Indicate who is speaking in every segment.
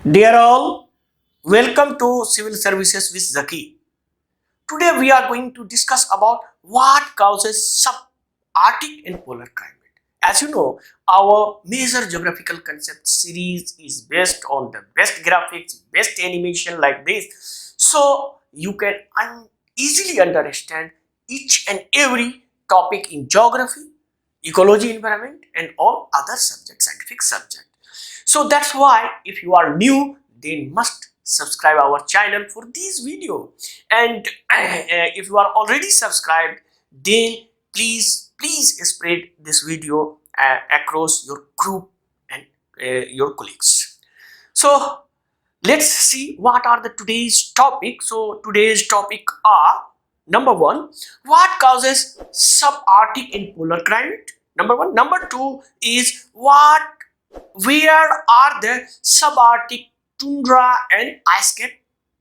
Speaker 1: Dear all, welcome to Civil Services with ZAKI. Today we are going to discuss about what causes subarctic and polar climate. As you know, our major geographical concept series is based on the best graphics, best animation like this. So you can easily understand each and every topic in geography, ecology, environment and all other subjects, scientific subjects. So that's why if you are new, then must subscribe our channel for this video. And if you are already subscribed, then please spread this video across your group and your colleagues. So let's see what are the today's topic. So today's topic are: number one, what causes subarctic and polar climate? Number one. Number two is where are the subarctic, tundra and ice cap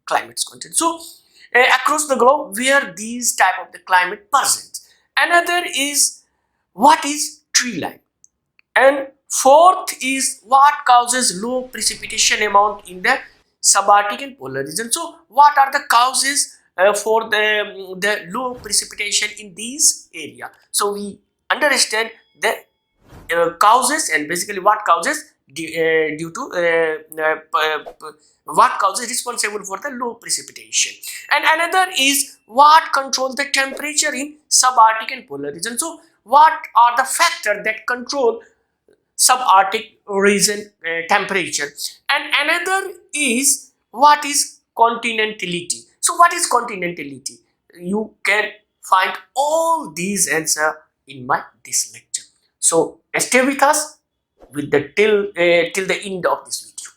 Speaker 1: climates content. So across the globe where these type of the climate present. Another is what is tree line, and fourth is what causes low precipitation amount in the subarctic and polar region. So what are the causes for the low precipitation in these area? So we understand the causes and basically what causes due to what causes responsible for the low precipitation. And another is what control the temperature in subarctic and polar region. So what are the factors that control subarctic region temperature? And another is what is continentality. So what is continentality? You can find all these answer in my this lecture. So stay with us with the till the end of this video.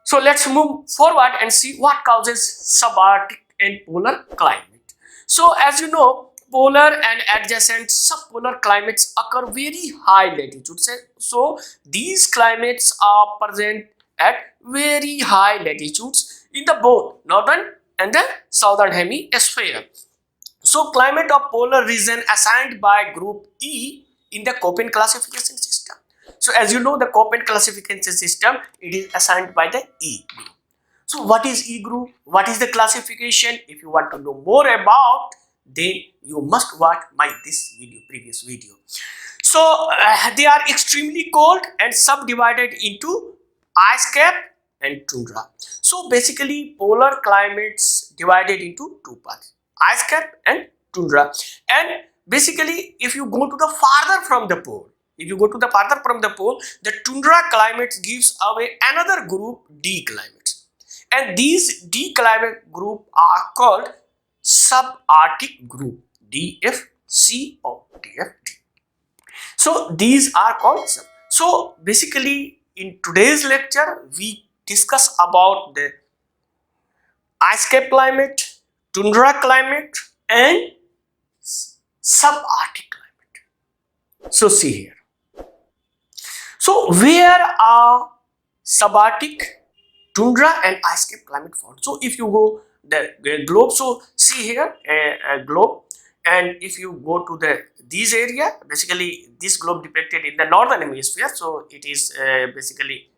Speaker 1: So let's move forward and see what causes subarctic and polar climate. So as you know, polar and adjacent subpolar climates occur very high latitudes. So these climates are present at very high latitudes in the both northern and the southern hemisphere. So climate of polar region assigned by group E in the Köppen classification system. So as you know, the Köppen classification system, it is assigned by the E group. So what is E group? What is the classification? If you want to know more about, then you must watch my previous video. So they are extremely cold and subdivided into ice cap and tundra. So basically polar climates divided into two parts: ice cap and tundra. And basically if you go to the farther from the pole, the tundra climates gives away another group, D climates, and these D climate group are called subarctic group, DFC or DFD. So these are called sub. So basically in today's lecture we discuss about the ice cap climate, tundra climate and subarctic climate. So see here. So where are subarctic, tundra and ice cap climate found? So if you go the globe, so see here a globe, and if you go to these area, basically this globe depicted in the northern hemisphere. So it is basically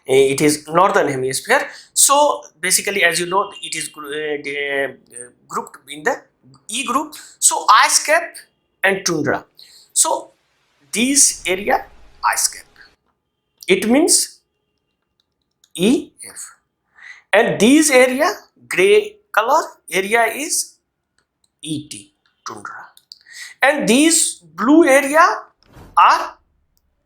Speaker 1: it is northern hemisphere. So basically as you know, it is grouped in the E group. So ice cap and tundra. So this area ice cap, it means EF, and this area gray color area is ET, tundra, and these blue area are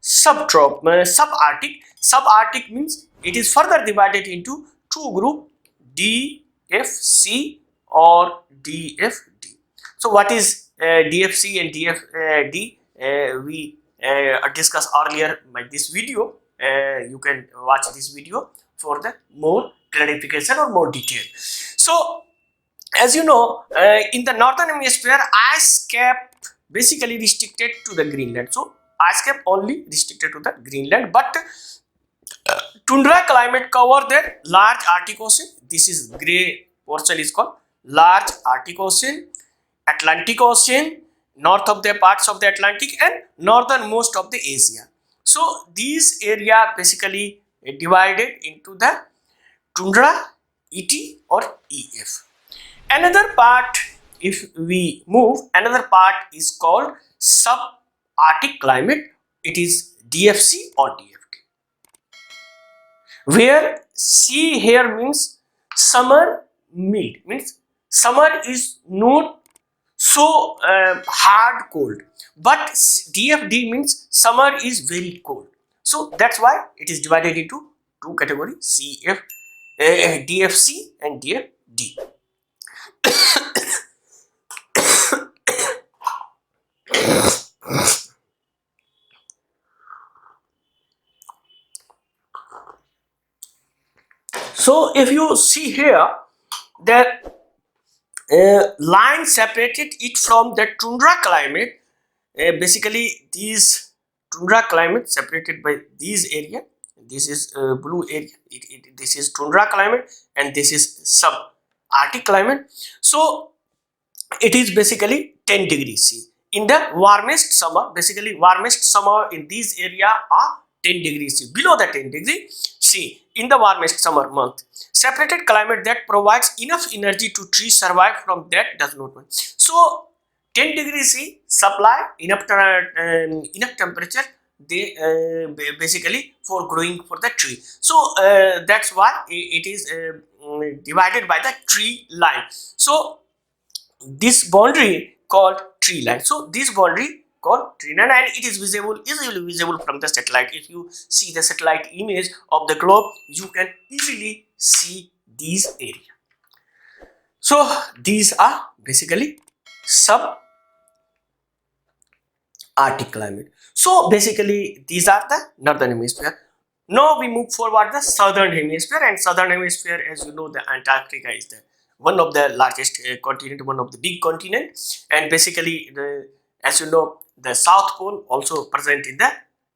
Speaker 1: subarctic. Subarctic means it is further divided into two group, DFC or DFD. So what is DFC and DFD? We discussed earlier by this video. You can watch this video for the more clarification or more detail. So as you know, in the northern hemisphere, ice cap basically restricted to the Greenland. So ice cap only restricted to the Greenland, but tundra climate cover the large Arctic Ocean. This is gray portion is called large Arctic Ocean, Atlantic Ocean, north of the parts of the Atlantic and northernmost of the Asia. So these area basically divided into the tundra, ET or EF. Another part, if we move, another part is called subarctic climate. It is DFC or DFT, where C here means summer mild, means summer is not so hard cold, but DFD means summer is very cold. So that's why it is divided into two categories, CF, DFC and DFD. So if you see here, the line separated it from the tundra climate. Basically, these tundra climate separated by these area. This is blue area. This is tundra climate, and this is subarctic climate. So it is basically 10 degrees C. In the warmest summer, basically warmest summer in these area are 10 degrees C. Below the 10 degrees C in the warmest summer month. Separated climate that provides enough energy to trees survive from that does not want. So 10 degrees C supply enough temperature, they basically for growing for the tree. So that's why it is divided by the tree line. So this boundary called tree line. So this boundary called tree line, and it is visible, easily visible from the satellite. If you see the satellite image of the globe, you can easily see these area. So these are basically subarctic climate. So basically these are the northern hemisphere. Now we move forward the southern hemisphere, and southern hemisphere, as you know, the Antarctica is the one of the largest continent, one of the big continent, and basically as you know, the south pole also present in the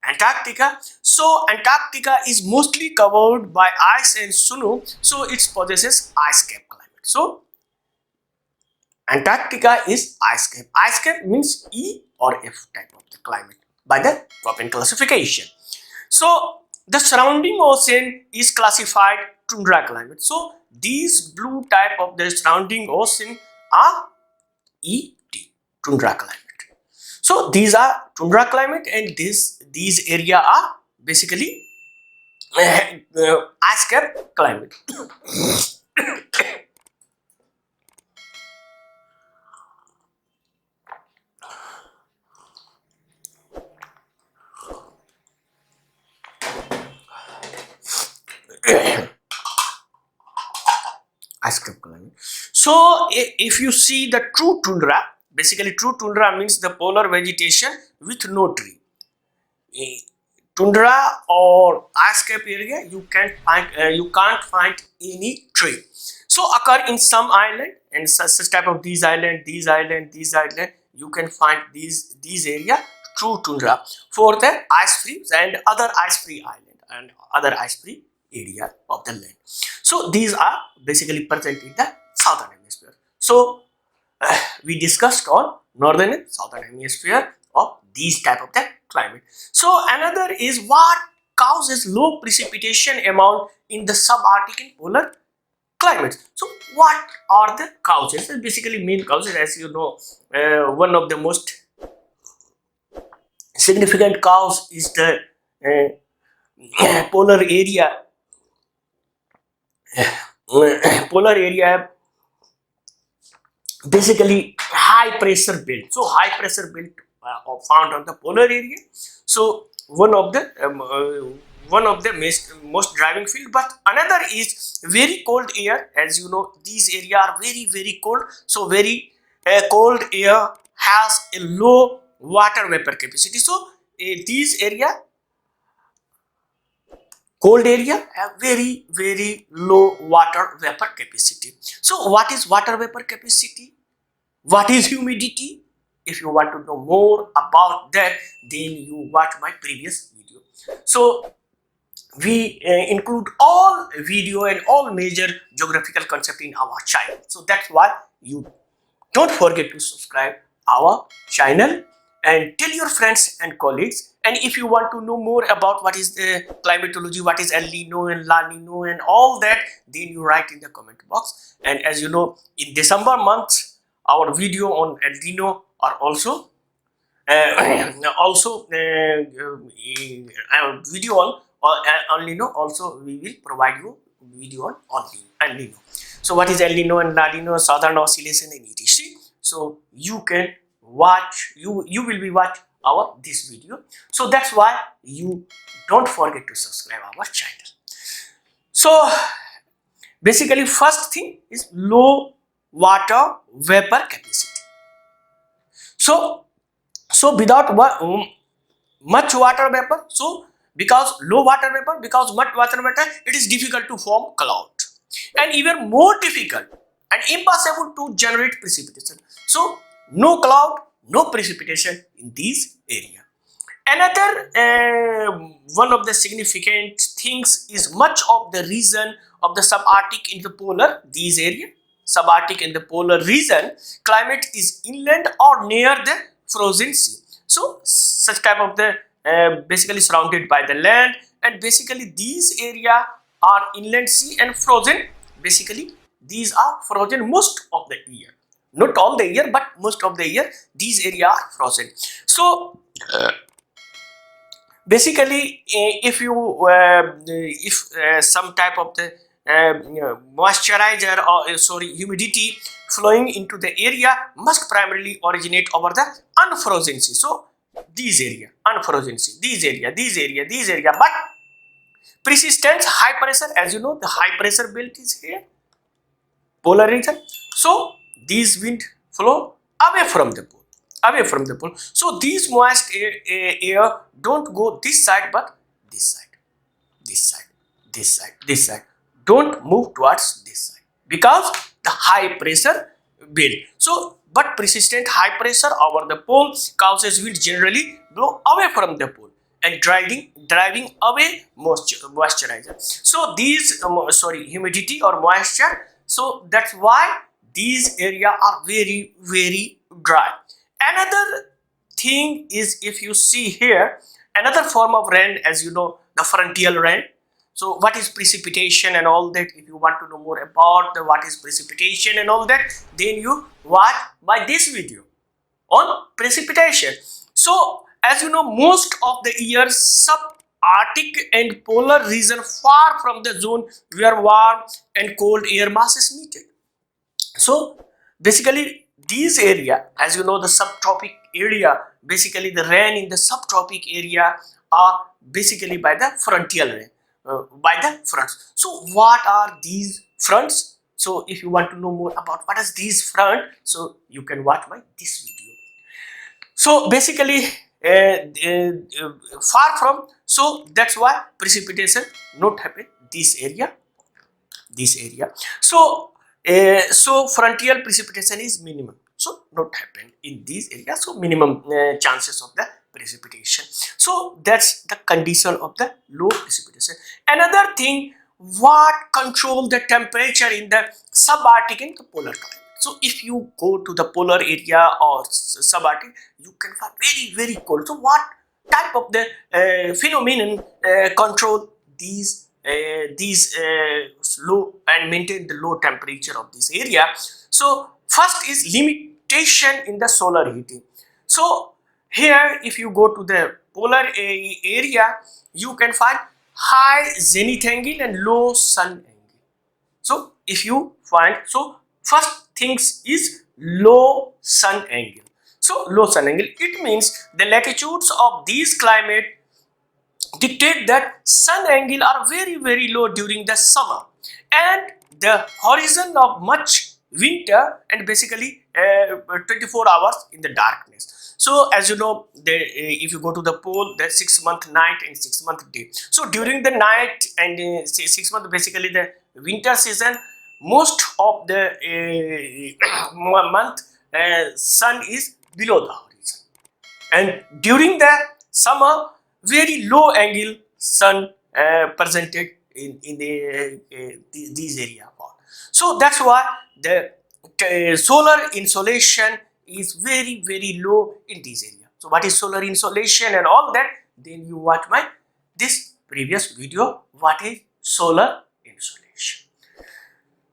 Speaker 1: Antarctica. So Antarctica is mostly covered by ice and snow, so it possesses ice cap climate. So Antarctica is ice cap. Ice cap means E or F type of the climate by the Köppen classification. So the surrounding ocean is classified tundra climate. So these blue type of the surrounding ocean are ET, tundra climate. So these are tundra climate, and these area are basically ice cap climate. Ice cap climate. So if you see the true tundra, basically true tundra means the polar vegetation with no tree. Tundra or ice cap area, you can't find any tree. So occur in some island, and such type of these island, you can find these area true tundra for the ice free and other ice free island and other ice free area of the land. So these are basically present in the southern hemisphere. So we discussed on northern and southern hemisphere of these type of the climate. So another is what causes low precipitation amount in the subarctic and polar climates. So what are the causes? Basically main causes, as you know, one of the most significant cause is the polar area. Polar area basically high pressure belt. So high pressure belt found on the polar area. So one of the most driving field, but another is very cold air. As you know, these areas are very cold. So very cold air has a low water vapor capacity. So these area, cold area, have very low water vapor capacity. So what is water vapor capacity? What is humidity? If you want to know more about that, then you watch my previous video. So we include all video and all major geographical concept in our channel. So that's why you don't forget to subscribe our channel and tell your friends and colleagues. And if you want to know more about what is the climatology, what is El Nino and La Nino and all that, then you write in the comment box. And as you know, in December month, our video on El Nino are also video on El Nino. Also we will provide you video on El Nino. So what is El Nino and La Nino, southern oscillation and etc. So you can watch, you will be watch our this video. So that's why you don't forget to subscribe our channel. So basically first thing is low water vapor capacity. So without much water vapor, so because low water vapor, because much water vapor, it is difficult to form cloud, and even more difficult and impossible to generate precipitation. So no cloud, no precipitation in these area. Another one of the significant things is much of the region of the subarctic in the polar, these area, subarctic in the polar region, climate is inland or near the frozen sea. So such type of the basically surrounded by the land, and basically these area are inland sea and frozen. Basically these are frozen most of the year, not all the year, but most of the year these area are frozen. So basically if you some type of the moisturizer or humidity flowing into the area must primarily originate over the unfrozen sea. So these area, unfrozen sea, these area, but persistent high pressure, as you know, the high pressure belt is here, polar region. So these wind flow away from the pole, so these moist air don't go this side, but this side, don't move towards this side because the high pressure belt. So but persistent high pressure over the pole causes wind generally blow away from the pole and driving away moisturizer. So these humidity or moisture, so that's why these area are very dry. Another thing is, if you see here, another form of rain, as you know, the frontier rain. So what is precipitation and all that, if you want to know more about what is precipitation and all that, then you watch by this video on precipitation. So as you know, most of the year subarctic and polar region far from the zone where warm and cold air mass is needed. So basically these area, as you know, the subtropic area, basically the rain in the subtropic area are basically by the frontier rain, by the fronts. So what are these fronts? So if you want to know more about what is these front, so you can watch my this video. So basically far from, so that's why precipitation not happen this area. So so frontier precipitation is minimum, so not happen in these areas, so minimum chances of the precipitation. So that's the condition of the low precipitation. Another thing, what control the temperature in the subarctic and the polar climate. So if you go to the polar area or subarctic, you can find very cold. So what type of the phenomenon control these low and maintain the low temperature of this area? So first is limitation in the solar heating. So here if you go to the polar area, you can find high zenith angle and low sun angle. So if you find, so first things is low sun angle. So low sun angle, it means the latitudes of these climate dictate that sun angle are very low during the summer and the horizon of much winter, and basically 24 hours in the darkness. So as you know, if you go to the pole, the 6 month night and 6 month day. So during the night and 6 month, basically the winter season, most of the month sun is below the horizon, and during the summer very low angle sun presented in these area. So that's why the solar insolation is very low in this area. so what is solar insolation and all that, then you watch my this previous video, what is solar insolation.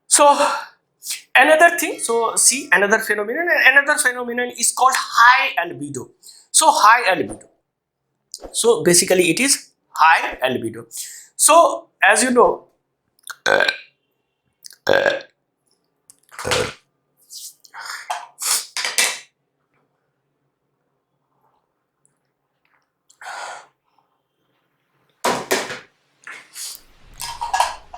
Speaker 1: So another thing, so see another phenomenon, is called high albedo. So high albedo, so basically it is high albedo. So as you know,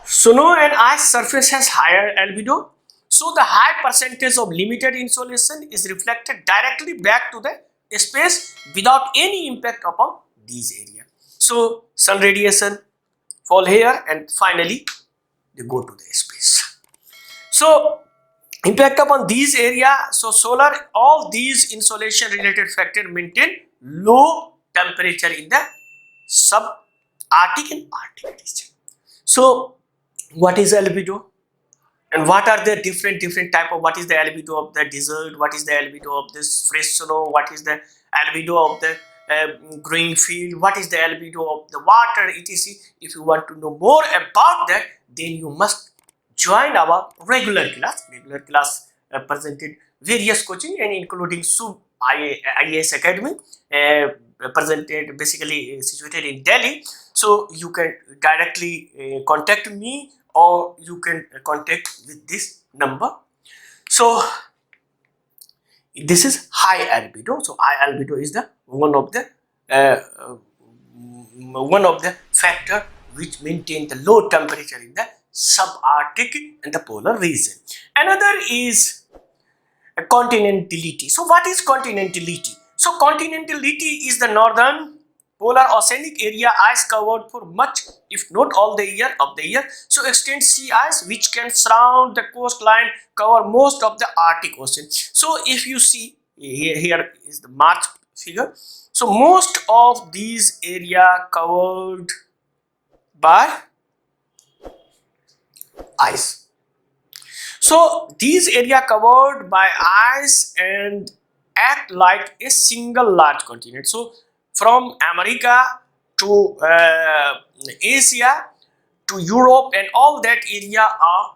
Speaker 1: snow and ice surface has higher albedo, so the high percentage of limited insolation is reflected directly back to the space without any impact upon these areas. So sun radiation fall here and finally they go to the space. So impact upon these area, so solar, all these insolation related factor maintain low temperature in the subarctic and arctic region. So what is albedo and what are the different type of, what is the albedo of the desert, what is the albedo of this fresh snow, what is the albedo of the growing field, what is the albedo of the water, etc. If you want to know more about that, then you must join our regular class presented various coaching and including IAS Academy, presented basically situated in Delhi. So you can directly contact me or you can contact with this number. So this is high albedo. So high albedo is the one of the factor which maintain the low temperature in the subarctic and the polar region. Another is continentality. So what is continentality? So continentality is the northern polar oceanic area ice covered for much, if not all the year of the year. So extend sea ice which can surround the coastline, cover most of the Arctic Ocean. So if you see here is the March figure. So most of these area covered by ice. So these area covered by ice and act like a single large continent. So from America to Asia to Europe and all that area are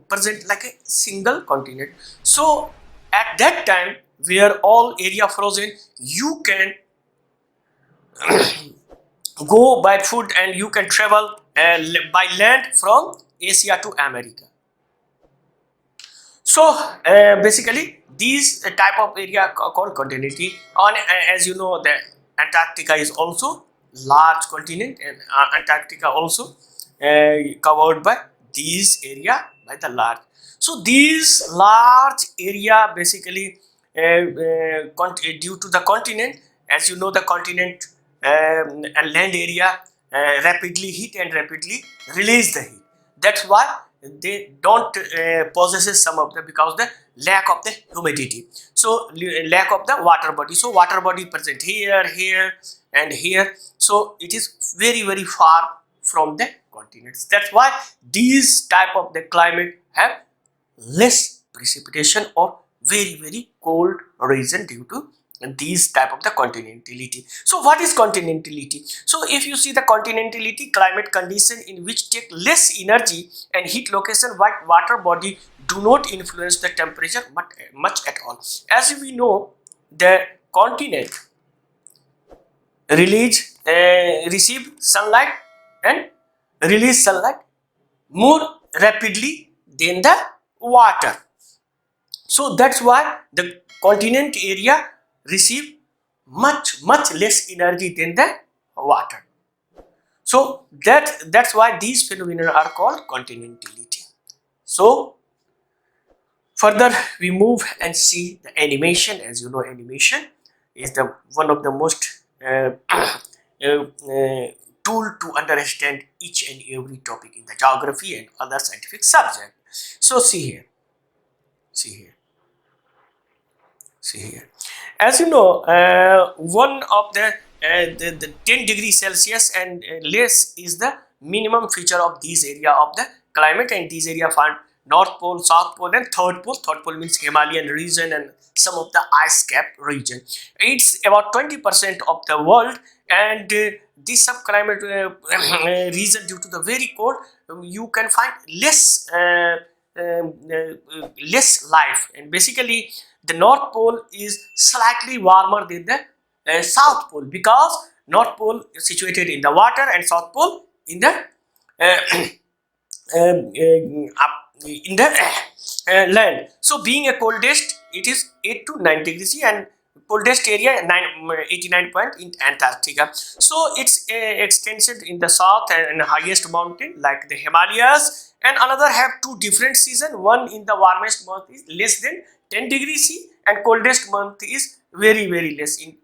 Speaker 1: present like a single continent. So at that time where all area frozen, you can go by foot and you can travel by land from Asia to America. So basically these type of area called continentality. On as you know, the Antarctica is also large continent, and Antarctica also covered by these area by the large. So these large area basically due to the continent, as you know, the continent and land area rapidly heat and rapidly release the heat. That's why they don't possesses some of the, because the lack of the humidity, so lack of the water body. So water body present here and here, so it is very far from the continents. That's why these type of the climate have less precipitation or very cold region due to these type of the continentality. So what is continentality? So if you see the continentality, climate condition in which take less energy and heat location, while water body do not influence the temperature much at all. As we know, the continent receive sunlight and release sunlight more rapidly than the water. So that's why the continent area receive much less energy than the water. So that's why these phenomena are called continentality. So further we move and see the animation. As you know, animation is the one of the most tool to understand each and every topic in the geography and other scientific subject. So see here. As you know, one of the 10 degrees Celsius and less is the minimum feature of this area of the climate, and this area found North Pole, South Pole, and Third Pole. Third Pole means Himalayan region and some of the ice cap region. It's about 20% of the world, and this subclimate region, due to the very cold, you can find less life. And basically, the North Pole is slightly warmer than the South Pole, because North Pole is situated in the water and South Pole in the up in the land. So being a coldest, it is 8 to 9 degrees C, and coldest area 89 point in Antarctica. So it's extended in the south and highest mountain like the Himalayas, and another have two different seasons. One in the warmest month is less than 10 degrees C, and coldest month is very less in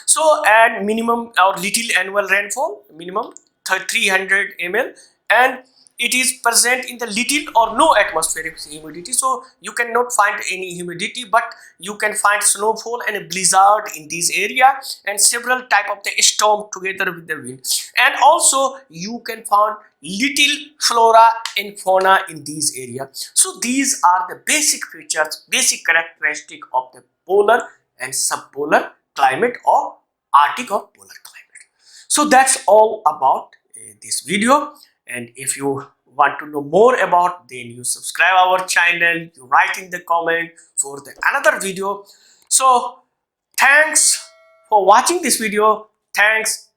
Speaker 1: so, and minimum or little annual rainfall, minimum 300 ml, and it is present in the little or no atmospheric humidity. So you cannot find any humidity, but you can find snowfall and a blizzard in this area, and several type of the storm together with the wind. And also you can find little flora and fauna in this area. So these are the basic features, basic characteristic of the polar and subpolar climate, or Arctic or polar climate. So that's all about this video. And if you want to know more about, then you subscribe our channel, you write in the comment for the another video. So thanks for watching this video. Thanks.